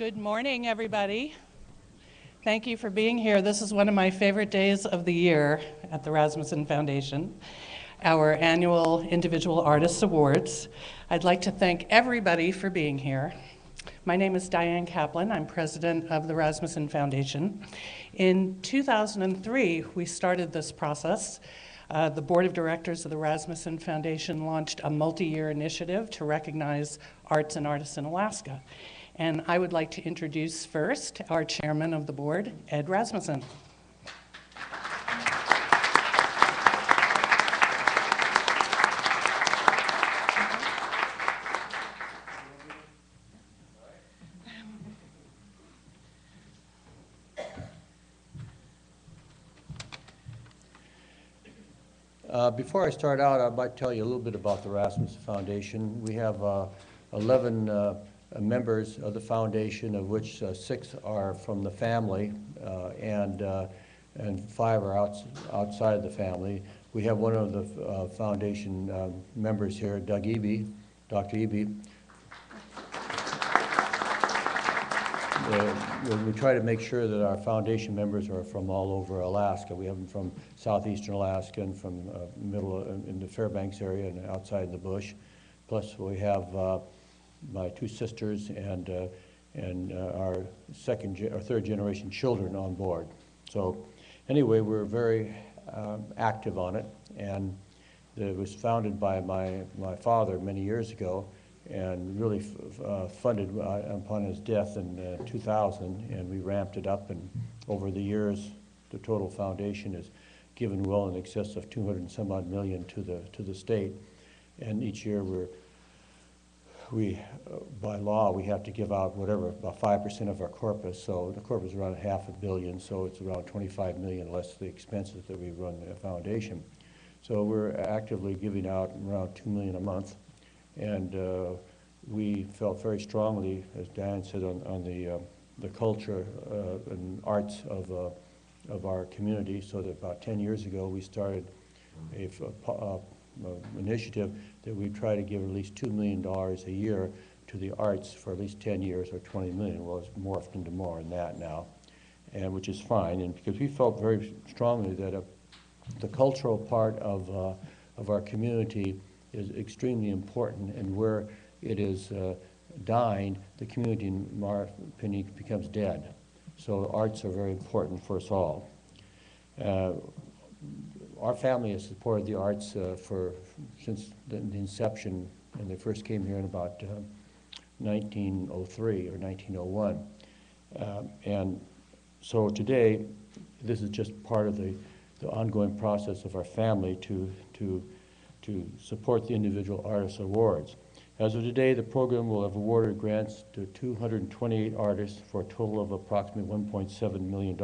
Good morning, everybody. Thank you for being here. This is one of my favorite days of the year at the Rasmuson Foundation, our annual Individual Artists Awards. I'd like to thank everybody for being here. My name is Diane Kaplan. I'm president of the Rasmuson Foundation. In 2003, we started this process. The board of directors of the Rasmuson Foundation launched a multi-year initiative to recognize arts and artists in Alaska. And I would like to introduce first our chairman of the board, Ed Rasmuson. Before I start out, I might tell you a little bit about the Rasmuson Foundation. We have 11 members of the foundation, of which 6 are from the family and 5 are outside of the family. We have one of the foundation members here, Doug Eby, Dr. Eby. We try to make sure that our foundation members are from all over Alaska. We have them from southeastern Alaska and from middle in the Fairbanks area and outside the bush. Plus we have my 2 sisters and our third generation children on board. So anyway, we're very active on it, and it was founded by my father many years ago, and really funded upon his death in 2000, and we ramped it up, and over the years the total foundation has given well in excess of 200 and some odd million to the state, and each year by law we have to give out whatever, about 5% of our corpus. So the corpus is around $500 million, so it's around 25 million less the expenses that we run the foundation. So we're actively giving out around $2 million a month. And we felt very strongly, as Diane said, on the culture and arts of our community. So that about 10 years ago, we started a initiative that we try to give at least $2 million a year to the arts for at least 10 years, or 20 million. Well, it's morphed into more than that now, and which is fine. And because we felt very strongly that the cultural part of our community is extremely important, and where it is dying, the community, in my opinion, becomes dead. So arts are very important for us all. Our family has supported the arts since the inception, and they first came here in about 1903 or 1901. And so today, this is just part of the ongoing process of our family to support the Individual Artists Awards. As of today, the program will have awarded grants to 228 artists for a total of approximately $1.7 million.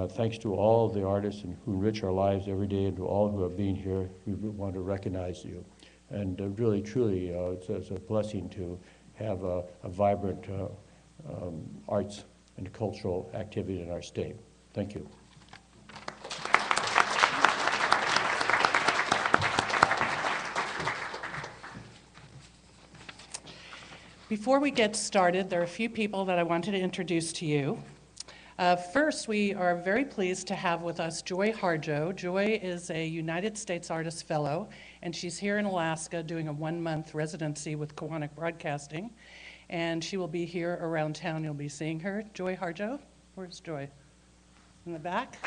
Thanks to all of the artists who enrich our lives every day, and to all who have been here, we want to recognize you. And really, truly, it's a blessing to have a vibrant arts and cultural activity in our state. Thank you. Before we get started, there are a few people that I wanted to introduce to you. First, we are very pleased to have with us Joy Harjo. Joy is a United States Artist Fellow, and she's here in Alaska doing a 1-month residency with Kiwanis Broadcasting, and she will be here around town. You'll be seeing her. Joy Harjo, where's Joy? In the back.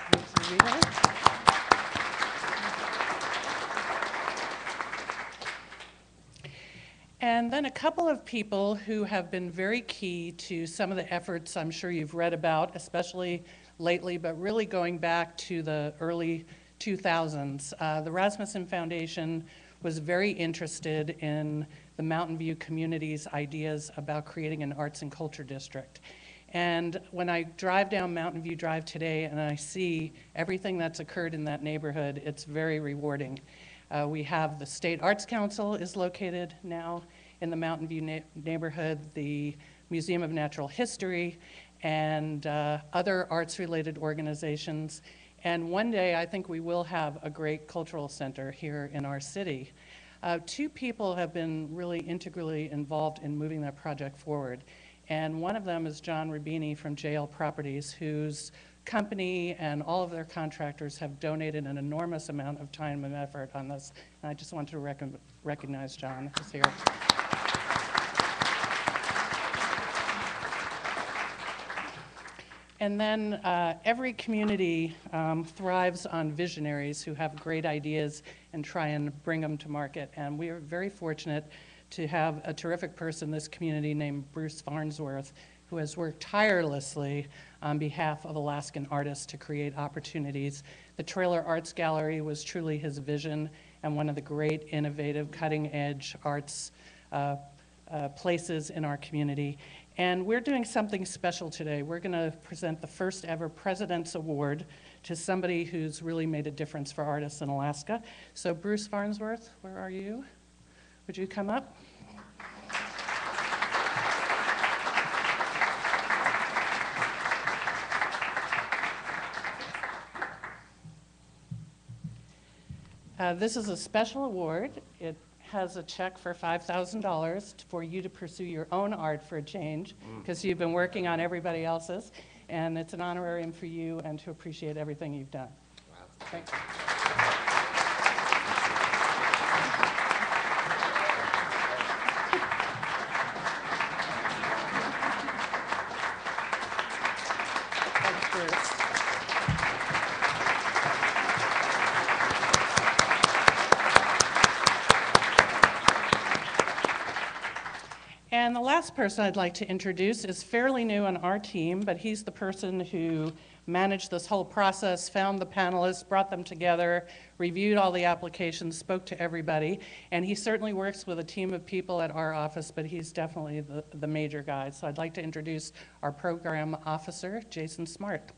And then a couple of people who have been very key to some of the efforts I'm sure you've read about, especially lately, but really going back to the early 2000s. The Rasmussen Foundation was very interested in the Mountain View community's ideas about creating an arts and culture district. And when I drive down Mountain View Drive today and I see everything that's occurred in that neighborhood, it's very rewarding. We have the State Arts Council is located now in the Mountain View neighborhood, the Museum of Natural History, and other arts-related organizations. And one day, I think we will have a great cultural center here in our city. 2 people have been really integrally involved in moving that project forward. And one of them is John Rubini from JL Properties, whose company and all of their contractors have donated an enormous amount of time and effort on this. And I just want to recognize John who's here. And then every community thrives on visionaries who have great ideas and try and bring them to market. And we are very fortunate to have a terrific person in this community named Bruce Farnsworth, who has worked tirelessly on behalf of Alaskan artists to create opportunities. The Trailer Arts Gallery was truly his vision and one of the great, innovative, cutting-edge arts places in our community. And we're doing something special today. We're going to present the first ever President's Award to somebody who's really made a difference for artists in Alaska. So Bruce Farnsworth, where are you? Would you come up? This is a special award. It has a check for $5,000 for you to pursue your own art for a change, because you've been working on everybody else's, and it's an honorarium for you and to appreciate everything you've done. Wow. Thank you. Thanks, Bruce. And the last person I'd like to introduce is fairly new on our team, but he's the person who managed this whole process, found the panelists, brought them together, reviewed all the applications, spoke to everybody, and he certainly works with a team of people at our office, but he's definitely the major guy. So I'd like to introduce our program officer, Jason Smart.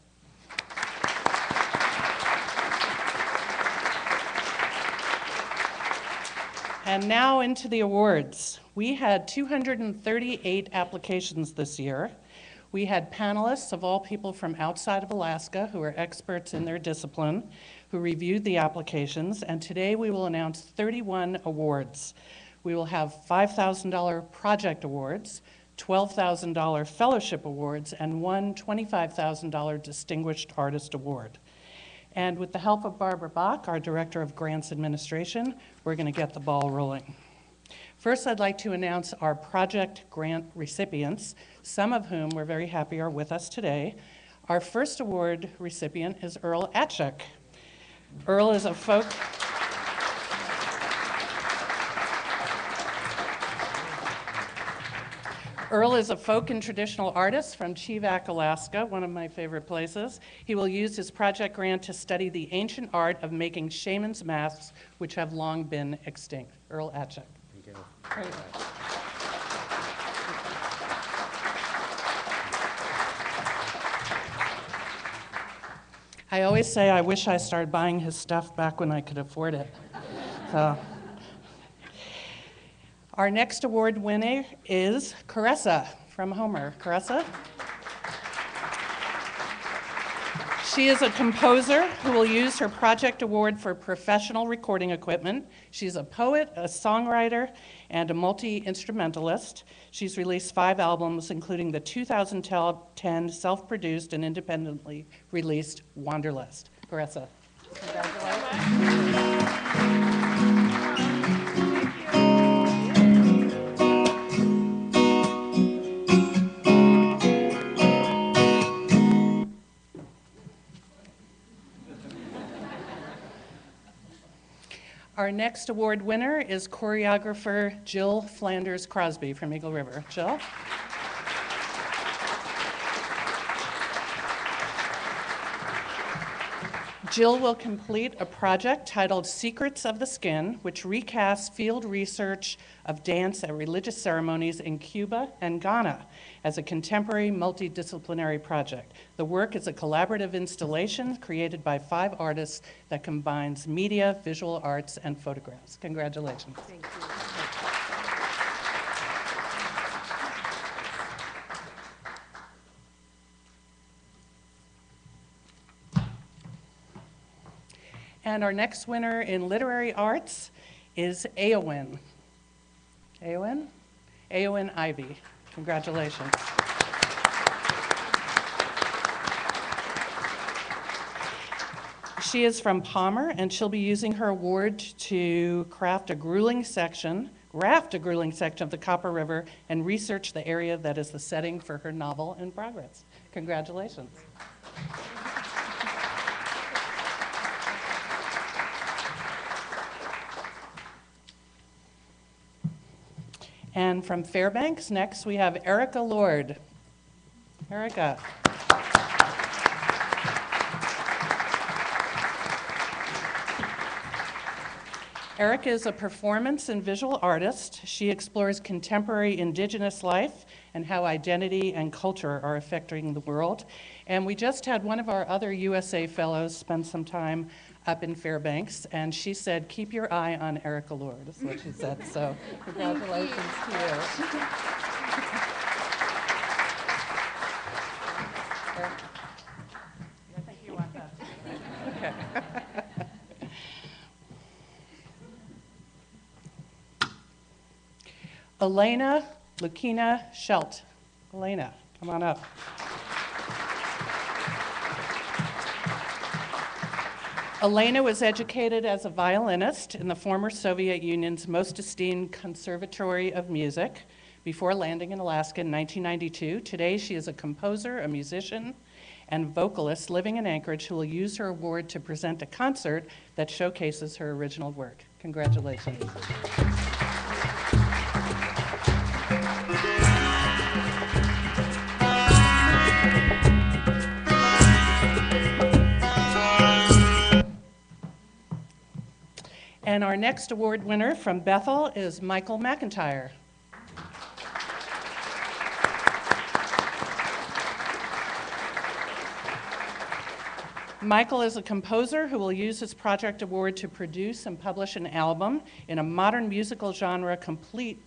And now into the awards. We had 238 applications this year. We had panelists of all people from outside of Alaska who are experts in their discipline, who reviewed the applications, and today we will announce 31 awards. We will have $5,000 project awards, $12,000 fellowship awards, and one $25,000 Distinguished Artist Award. And with the help of Barbara Bach, our Director of Grants Administration, we're going to get the ball rolling. First, I'd like to announce our project grant recipients, some of whom we're very happy are with us today. Our first award recipient is Earl Atchik. Earl is a folk... Earl is a folk and traditional artist from Chivak, Alaska, one of my favorite places. He will use his project grant to study the ancient art of making shaman's masks, which have long been extinct. Earl Atchik. Thank you. Great. I always say I wish I started buying his stuff back when I could afford it. So. Our next award winner is Caressa from Homer. Caressa? She is a composer who will use her project award for professional recording equipment. She's a poet, a songwriter, and a multi-instrumentalist. She's released 5 albums, including the 2010 self-produced and independently released Wanderlust. Caressa. Congratulations. Our next award winner is choreographer Jill Flanders Crosby from Eagle River. Jill? Jill will complete a project titled Secrets of the Skin, which recasts field research of dance at religious ceremonies in Cuba and Ghana as a contemporary multidisciplinary project. The work is a collaborative installation created by 5 artists that combines media, visual arts, and photographs. Congratulations. Thank you. And our next winner in literary arts is Eowyn. Eowyn? Eowyn Ivy. Congratulations. She is from Palmer, and she'll be using her award to raft a grueling section of the Copper River and research the area that is the setting for her novel in progress. Congratulations. And from Fairbanks, next we have Erica Lord. Erica. Erica is a performance and visual artist. She explores contemporary indigenous life and how identity and culture are affecting the world. And we just had one of our other USA fellows spend some time up in Fairbanks, and she said, keep your eye on Erica Lord, is what she said. So congratulations to you. I think you want that too, right? Okay. Elena Lukina Schelt. Elena, come on up. Elena was educated as a violinist in the former Soviet Union's most esteemed Conservatory of Music before landing in Alaska in 1992. Today, she is a composer, a musician, and vocalist living in Anchorage who will use her award to present a concert that showcases her original work. Congratulations. And our next award winner from Bethel is Michael McIntyre. Michael is a composer who will use his project award to produce and publish an album in a modern musical genre complete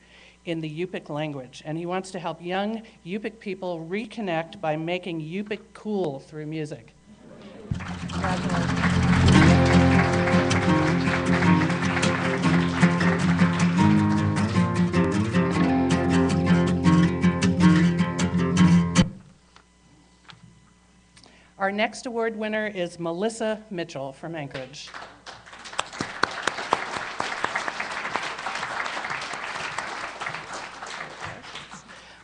in the Yupik language. And he wants to help young Yupik people reconnect by making Yupik cool through music. Congratulations. Our next award winner is Melissa Mitchell from Anchorage.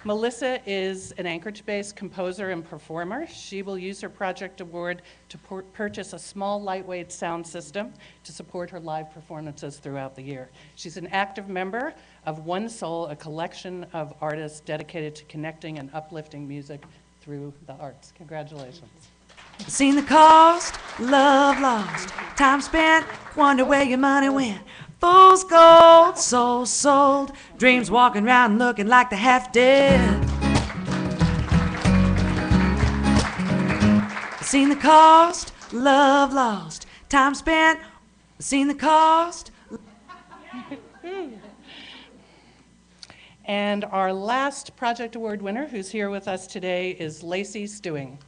Melissa is an Anchorage-based composer and performer. She will use her project award to purchase a small, lightweight sound system to support her live performances throughout the year. She's an active member of One Soul, a collection of artists dedicated to connecting and uplifting music through the arts. Congratulations. Seen the cost, love lost, time spent, wonder where your money went. Fool's gold, soul sold, dreams walking around looking like they're half dead. Seen the cost, love lost, time spent, seen the cost. And our last project award winner who's here with us today is Lacey Stewing.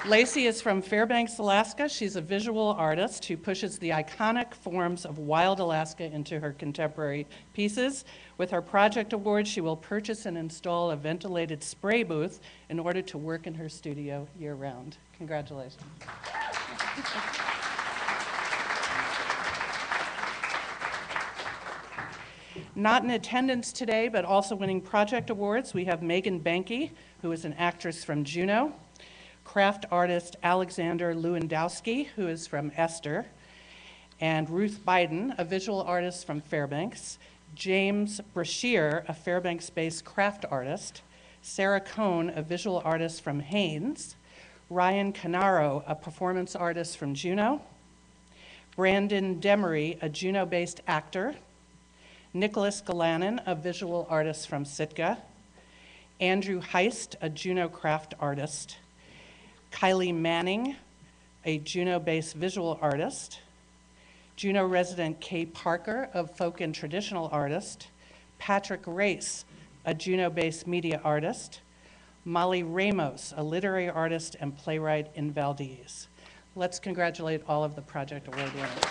Lacey is from Fairbanks, Alaska. She's a visual artist who pushes the iconic forms of wild Alaska into her contemporary pieces. With her project award, she will purchase and install a ventilated spray booth in order to work in her studio year-round. Congratulations. Not in attendance today, but also winning project awards, we have Megan Banky, who is an actress from Juneau. Craft artist Alexander Lewandowski, who is from Esther, and Ruth Biden, a visual artist from Fairbanks, James Brashear, a Fairbanks-based craft artist, Sarah Cohn, a visual artist from Haines, Ryan Canaro, a performance artist from Juneau, Brandon Demery, a Juneau-based actor, Nicholas Galanin, a visual artist from Sitka, Andrew Heist, a Juneau craft artist, Kylie Manning, a Juneau-based visual artist, Juneau resident Kay Parker, a folk and traditional artist, Patrick Race, a Juneau-based media artist, Molly Ramos, a literary artist and playwright in Valdez. Let's congratulate all of the project award winners.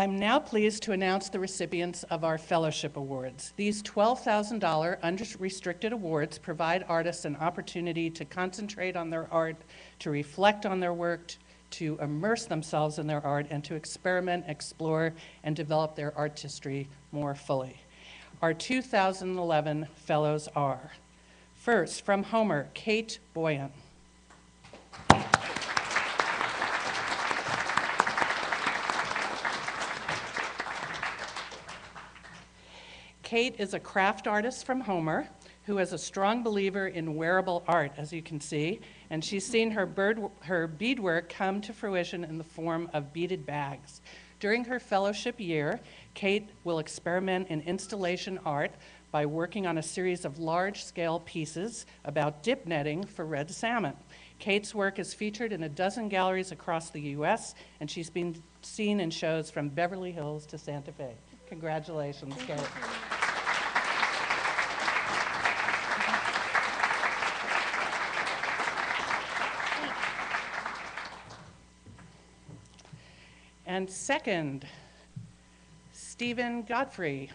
I'm now pleased to announce the recipients of our fellowship awards. These $12,000 unrestricted awards provide artists an opportunity to concentrate on their art, to reflect on their work, to immerse themselves in their art, and to experiment, explore, and develop their artistry more fully. Our 2011 fellows are, first, from Homer, Kate Boyan. Kate is a craft artist from Homer who is a strong believer in wearable art, as you can see, and she's seen her beadwork come to fruition in the form of beaded bags. During her fellowship year, Kate will experiment in installation art by working on a series of large-scale pieces about dip netting for red salmon. Kate's work is featured in a dozen galleries across the U.S., and she's been seen in shows from Beverly Hills to Santa Fe. Congratulations, Kate. And second, Stephen Godfrey.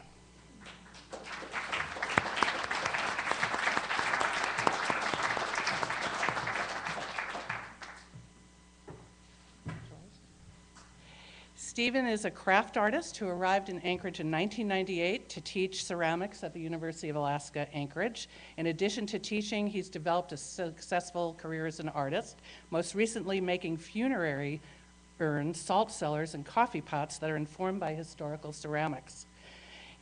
Stephen is a craft artist who arrived in Anchorage in 1998 to teach ceramics at the University of Alaska, Anchorage. In addition to teaching, he's developed a successful career as an artist, most recently making funerary urns, salt cellars, and coffee pots that are informed by historical ceramics.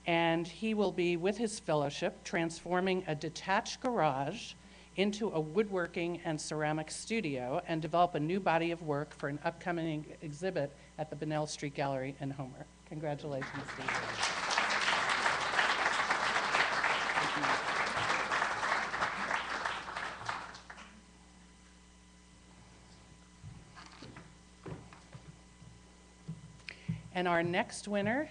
And he will be, with his fellowship, transforming a detached garage into a woodworking and ceramics studio and develop a new body of work for an upcoming exhibit at the Bunnell Street Gallery in Homer. Congratulations, Steve. And our next winner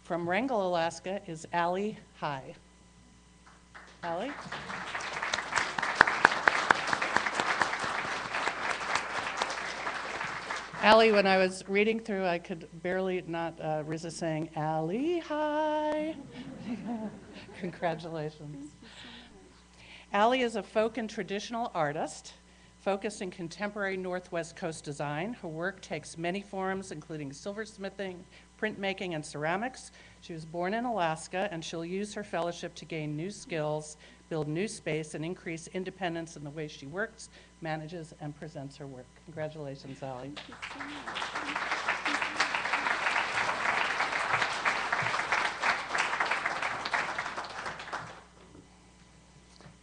from Wrangell, Alaska is Allie High. Allie? Allie, when I was reading through, I could barely not resist saying, Allie High. Congratulations. Allie is a folk and traditional artist focused in contemporary Northwest Coast design. Her work takes many forms, including silversmithing, printmaking, and ceramics. She was born in Alaska, and she'll use her fellowship to gain new skills, build new space, and increase independence in the way she works, manages, and presents her work. Congratulations, Allie. Thank you so much.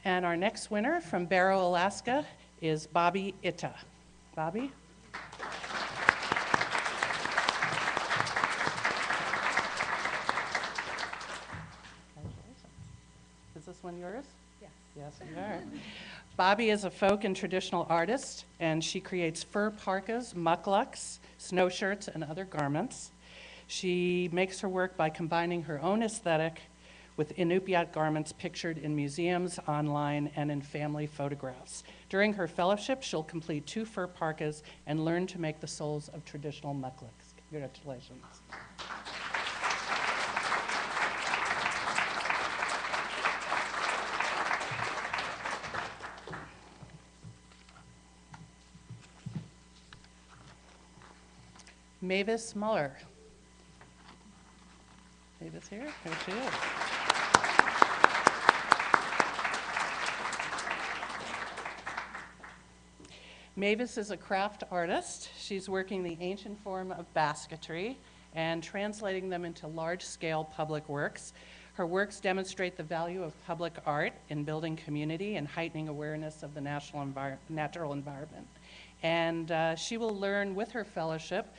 And our next winner from Barrow, Alaska is Bobby Itta. Bobby? Is this one yours? Yes. Yes, you are. Bobby is a folk and traditional artist, and she creates fur parkas, mucklucks, snow shirts, and other garments. She makes her work by combining her own aesthetic with Inupiat garments pictured in museums, online, and in family photographs. During her fellowship, she'll complete 2 fur parkas and learn to make the soles of traditional mucklucks. Congratulations. Mavis Muller. Mavis here? Here she is. Mavis is a craft artist. She's working the ancient form of basketry and translating them into large-scale public works. Her works demonstrate the value of public art in building community and heightening awareness of the natural environment. And she will learn with her fellowship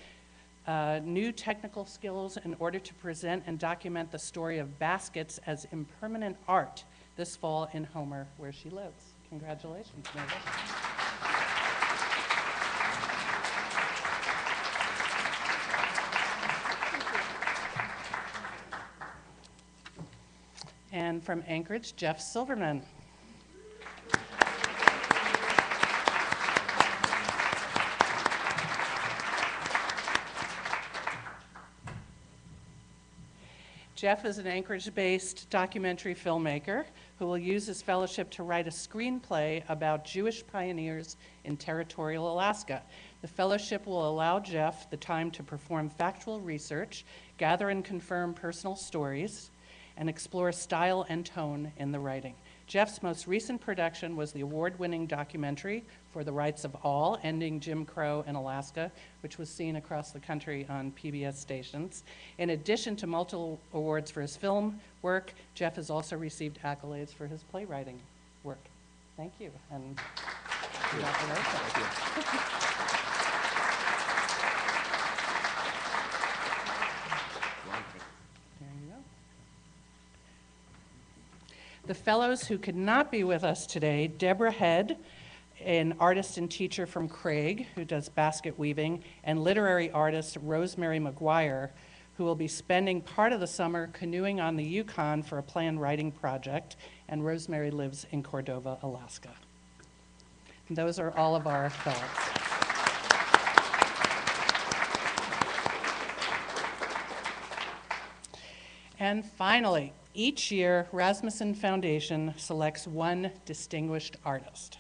new technical skills in order to present and document the story of baskets as impermanent art this fall in Homer, where she lives. Congratulations, Mavis. And from Anchorage, Jeff Silverman. Jeff is an Anchorage-based documentary filmmaker who will use his fellowship to write a screenplay about Jewish pioneers in territorial Alaska. The fellowship will allow Jeff the time to perform factual research, gather and confirm personal stories, and explore style and tone in the writing. Jeff's most recent production was the award-winning documentary For the Rights of All, Ending Jim Crow in Alaska, which was seen across the country on PBS stations. In addition to multiple awards for his film work, Jeff has also received accolades for his playwriting work. Thank you, and congratulations. Thank you. There you go. The fellows who could not be with us today, Deborah Head, an artist and teacher from Craig who does basket weaving, and literary artist Rosemary McGuire, who will be spending part of the summer canoeing on the Yukon for a planned writing project, and Rosemary lives in Cordova, Alaska. And those are all of our fellows. And finally, each year, Rasmuson Foundation selects one distinguished artist.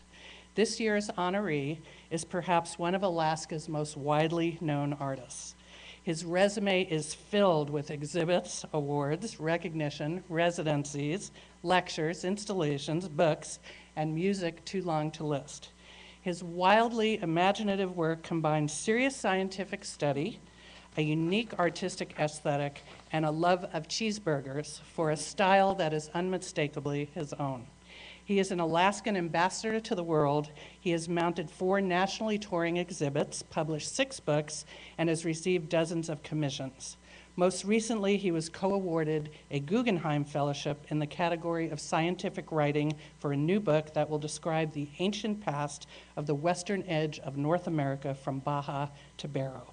This year's honoree is perhaps one of Alaska's most widely known artists. His resume is filled with exhibits, awards, recognition, residencies, lectures, installations, books, and music too long to list. His wildly imaginative work combines serious scientific study, a unique artistic aesthetic, and a love of cheeseburgers for a style that is unmistakably his own. He is an Alaskan ambassador to the world. He has mounted 4 nationally touring exhibits, published 6 books, and has received dozens of commissions. Most recently, he was co-awarded a Guggenheim Fellowship in the category of scientific writing for a new book that will describe the ancient past of the western edge of North America from Baja to Barrow.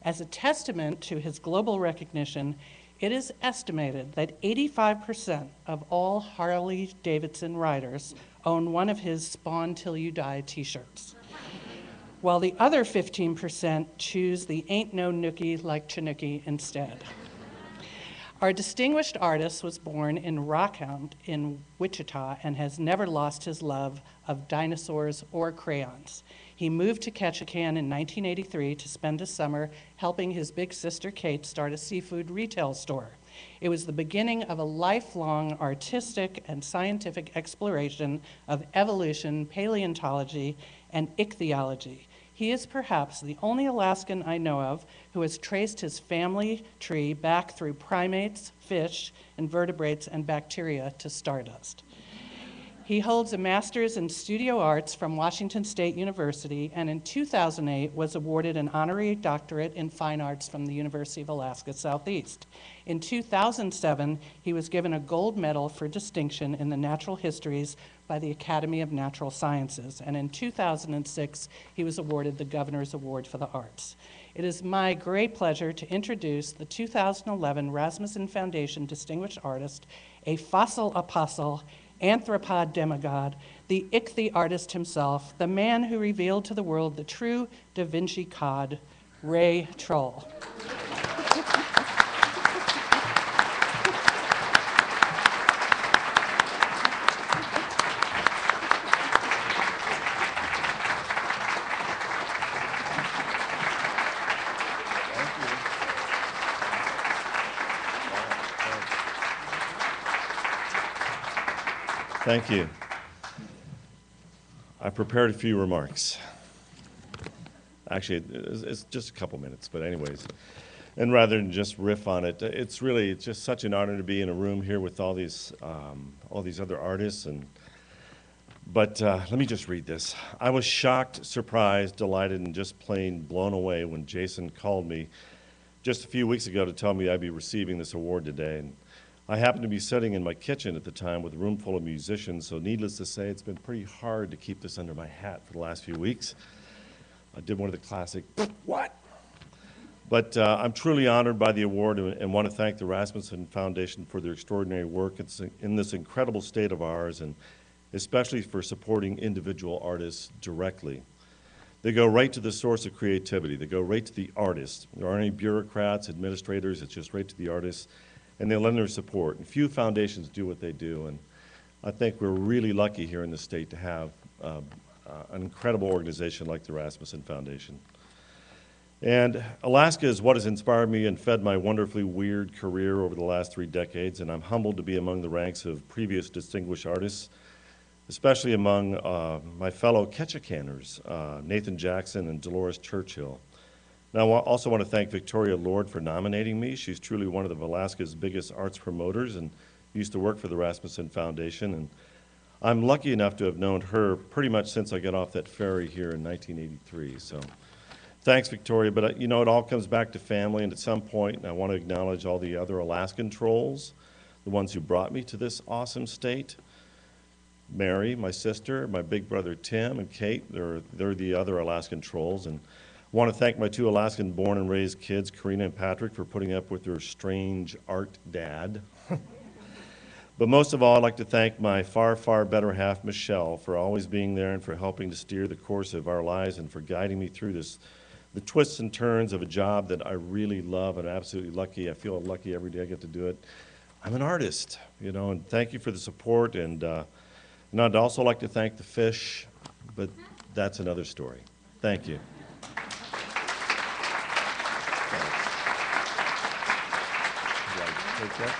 As a testament to his global recognition, it is estimated that 85% of all Harley-Davidson riders own one of his Spawn Till You Die t-shirts, while the other 15% choose the Ain't No Nookie Like Chinookie instead. Our distinguished artist was born in Rockhound in Wichita and has never lost his love of dinosaurs or crayons. He moved to Ketchikan in 1983 to spend a summer helping his big sister Kate start a seafood retail store. It was the beginning of a lifelong artistic and scientific exploration of evolution, paleontology, and ichthyology. He is perhaps the only Alaskan I know of who has traced his family tree back through primates, fish, invertebrates, and bacteria to stardust. He holds a master's in studio arts from Washington State University, and in 2008 was awarded an honorary doctorate in fine arts from the University of Alaska Southeast. In 2007, he was given a gold medal for distinction in the natural histories by the Academy of Natural Sciences, and in 2006, he was awarded the Governor's Award for the Arts. It is my great pleasure to introduce the 2011 Rasmuson Foundation Distinguished Artist, a fossil apostle, anthropod demigod, the ichthy artist himself, the man who revealed to the world the true Da Vinci cod, Ray Troll. Thank you. I prepared a few remarks. Actually, it's just a couple minutes, but anyways. And rather than just riff on it, it's just such an honor to be in a room here with all these other artists. But let me just read this. I was shocked, surprised, delighted, and just plain blown away when Jason called me just a few weeks ago to tell me I'd be receiving this award today. And I happened to be sitting in my kitchen at the time with a room full of musicians, so needless to say, it's been pretty hard to keep this under my hat for the last few weeks. I did one of the classic, what? But I'm truly honored by the award and want to thank the Rasmuson Foundation for their extraordinary work in this incredible state of ours, and especially for supporting individual artists directly. They go right to the source of creativity. They go right to the artist. There aren't any bureaucrats, administrators, it's just right to the artists. and they lend their support. And few foundations do what they do, and I think we're really lucky here in the state to have an incredible organization like the Rasmuson Foundation. And Alaska is what has inspired me and fed my wonderfully weird career over the last 3 decades, and I'm humbled to be among the ranks of previous distinguished artists, especially among my fellow Ketchikaners, Nathan Jackson and Dolores Churchill. Now, I also want to thank Victoria Lord for nominating me. She's truly one of Alaska's biggest arts promoters and used to work for the Rasmuson Foundation. And I'm lucky enough to have known her pretty much since I got off that ferry here in 1983. So thanks, Victoria. But you know, it all comes back to family. And at some point, I want to acknowledge all the other Alaskan trolls, the ones who brought me to this awesome state. Mary, my sister, my big brother Tim, and Kate, they're the other Alaskan trolls. And I want to thank my 2 Alaskan born and raised kids, Karina and Patrick, for putting up with their strange art dad. But most of all, I'd like to thank my far, far better half, Michelle, for always being there and for helping to steer the course of our lives and for guiding me through the twists and turns of a job that I really love and I'm absolutely lucky. I feel lucky every day I get to do it. I'm an artist, you know, and thank you for the support. And I'd also like to thank the fish, but that's another story. Thank you. Take that.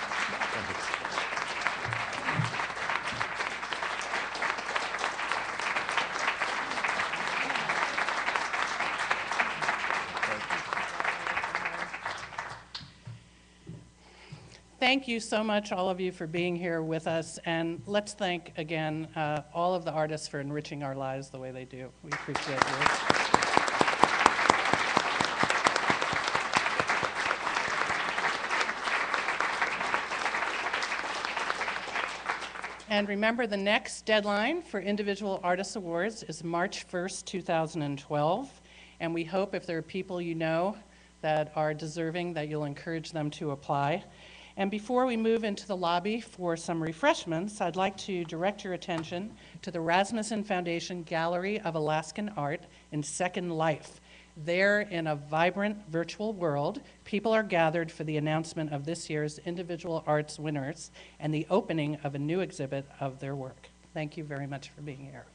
Thank you so much, all of you, for being here with us. And let's thank, again, all of the artists for enriching our lives the way they do. We appreciate you. And remember, the next deadline for individual artist awards is March 1st, 2012. And we hope if there are people you know that are deserving that you'll encourage them to apply. And before we move into the lobby for some refreshments, I'd like to direct your attention to the Rasmussen Foundation Gallery of Alaskan Art in Second Life. There, in a vibrant virtual world, people are gathered for the announcement of this year's individual arts winners and the opening of a new exhibit of their work. Thank you very much for being here.